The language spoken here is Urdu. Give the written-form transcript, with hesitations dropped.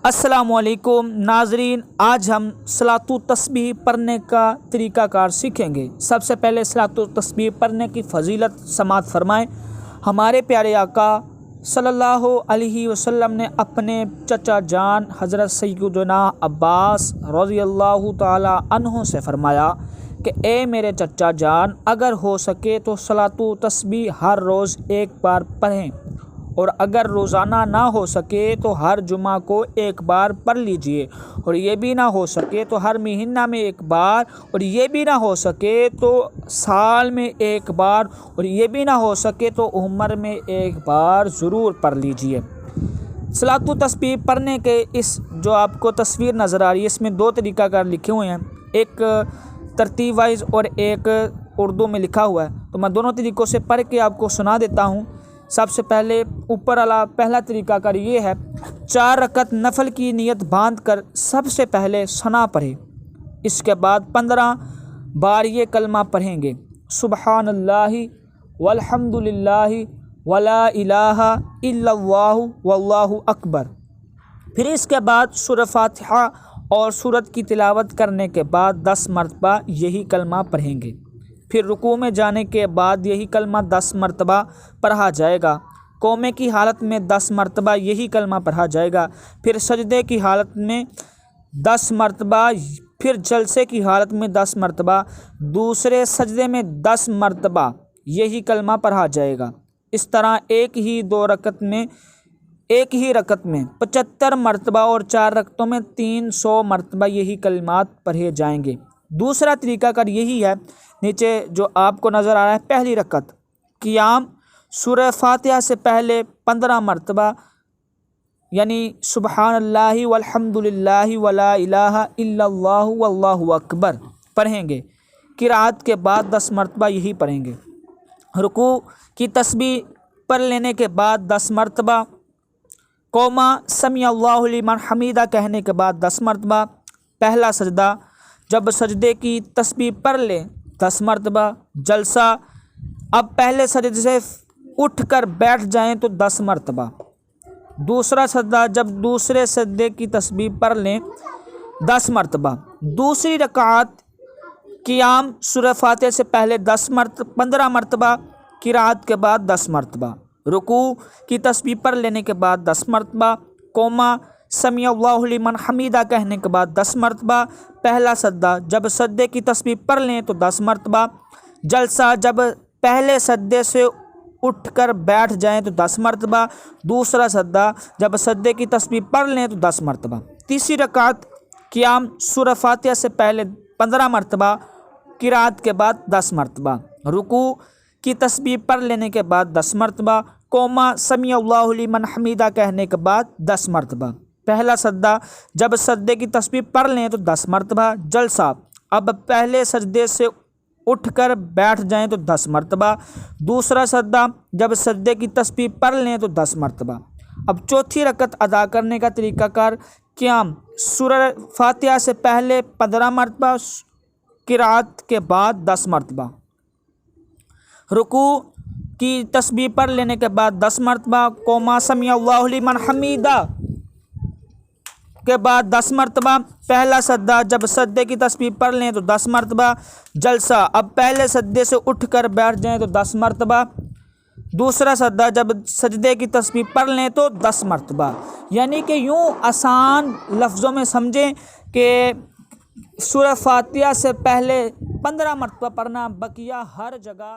السلام علیکم ناظرین، آج ہم صلاۃ التسبیح پڑھنے کا طریقہ کار سیکھیں گے۔ سب سے پہلے صلاۃ التسبیح پڑھنے کی فضیلت سماعت فرمائیں۔ ہمارے پیارے آقا صلی اللہ علیہ وسلم نے اپنے چچا جان حضرت سیدنا عباس رضی اللہ تعالی عنہ سے فرمایا کہ اے میرے چچا جان، اگر ہو سکے تو صلاۃ التسبیح ہر روز ایک بار پڑھیں، اور اگر روزانہ نہ ہو سکے تو ہر جمعہ کو ایک بار پڑھ لیجئے، اور یہ بھی نہ ہو سکے تو ہر مہینہ میں ایک بار، اور یہ بھی نہ ہو سکے تو سال میں ایک بار، اور یہ بھی نہ ہو سکے تو عمر میں ایک بار ضرور پڑھ لیجئے۔ صلاۃ التسبیح پڑھنے کے اس جو آپ کو تصویر نظر آ رہی ہے، اس میں دو طریقہ کار لکھے ہوئے ہیں، ایک ترتیب وائز اور ایک اردو میں لکھا ہوا ہے، تو میں دونوں طریقوں سے پڑھ کے آپ کو سنا دیتا ہوں۔ سب سے پہلے اوپر والا پہلا طریقہ کار یہ ہے، 4 رکعت نفل کی نیت باندھ کر سب سے پہلے ثنا پڑھیں، اس کے بعد 15 بار یہ کلمہ پڑھیں گے، سبحان اللہ والحمد للہ ولا الہ الا اللہ واللہ اکبر۔ پھر اس کے بعد سورہ فاتحہ اور سورت کی تلاوت کرنے کے بعد 10 مرتبہ یہی کلمہ پڑھیں گے۔ پھر رکوع میں جانے کے بعد یہی کلمہ 10 مرتبہ پڑھا جائے گا۔ قومے کی حالت میں 10 مرتبہ یہی کلمہ پڑھا جائے گا۔ پھر سجدے کی حالت میں 10 مرتبہ، پھر جلسے کی حالت میں 10 مرتبہ، دوسرے سجدے میں 10 مرتبہ یہی کلمہ پڑھا جائے گا۔ اس طرح ایک ہی رکعت میں 75 مرتبہ اور 4 رکعتوں میں 300 مرتبہ یہی کلمات پڑھے جائیں گے۔ دوسرا طریقہ کار یہی ہے، نیچے جو آپ کو نظر آ رہا ہے، پہلی رکعت قیام سورہ فاتحہ سے پہلے 15 مرتبہ یعنی سبحان اللہ والحمد للہ ولا الہ الا اللہ واللہ اکبر پڑھیں گے۔ قرات کے بعد 10 مرتبہ یہی پڑھیں گے۔ رکوع کی تسبیح پڑھ لینے کے بعد 10 مرتبہ، قوما سمیع اللہ لمن حمیدہ کہنے کے بعد 10 مرتبہ، پہلا سجدہ جب سجدے کی تسبیح پڑھ لیں 10 مرتبہ، جلسہ اب پہلے سجدے سے اٹھ کر بیٹھ جائیں تو 10 مرتبہ، دوسرا سجدہ جب دوسرے سجدے کی تسبیح پڑھ لیں 10 مرتبہ، دوسری رکعت قیام سورہ فاتحہ سے پہلے 15 مرتبہ، قرات کے بعد 10 مرتبہ، رکوع کی تسبیح پڑھ لینے کے بعد 10 مرتبہ، قوما سمیع اللہ لمن حمیدہ کہنے کے بعد 10 مرتبہ، پہلا سجدہ جب سجدے کی تسبیح پڑھ لیں تو 10 مرتبہ، جلسہ جب پہلے سجدے سے اٹھ کر بیٹھ جائیں تو 10 مرتبہ، دوسرا سجدہ جب سجدے کی تسبیح پڑھ لیں تو 10 مرتبہ، تیسری رکعت قیام سورہ فاتحہ سے پہلے 15 مرتبہ، قرات کے بعد 10 مرتبہ، رکوع کی تسبیح پڑھ لینے کے بعد 10 مرتبہ، قوما سمیع اللہ لمن حمیدہ کہنے کے بعد 10 مرتبہ، پہلا سجدہ جب سجدے کی تسبیح پڑھ لیں تو 10 مرتبہ، جلسہ اب پہلے سجدے سے اٹھ کر بیٹھ جائیں تو 10 مرتبہ، دوسرا سجدہ جب سجدے کی تسبیح پڑھ لیں تو 10 مرتبہ۔ اب چوتھی رکعت ادا کرنے کا طریقہ کار، قیام سورہ فاتحہ سے پہلے 15 مرتبہ، قرات کے بعد 10 مرتبہ، رکوع کی تسبیح پڑھ لینے کے بعد 10 مرتبہ، قوما سمیع اللہ لمن حمیدہ کے بعد 10 مرتبہ، پہلا سجدہ جب سجدے کی تسبیح پڑھ لیں تو 10 مرتبہ، جلسہ اب پہلے سجدے سے اٹھ کر بیٹھ جائیں تو 10 مرتبہ، دوسرا سجدہ جب سجدے کی تسبیح پڑھ لیں تو 10 مرتبہ۔ یعنی کہ یوں آسان لفظوں میں سمجھیں کہ سورہ فاتحہ سے پہلے 15 مرتبہ پڑھنا، بقیہ ہر جگہ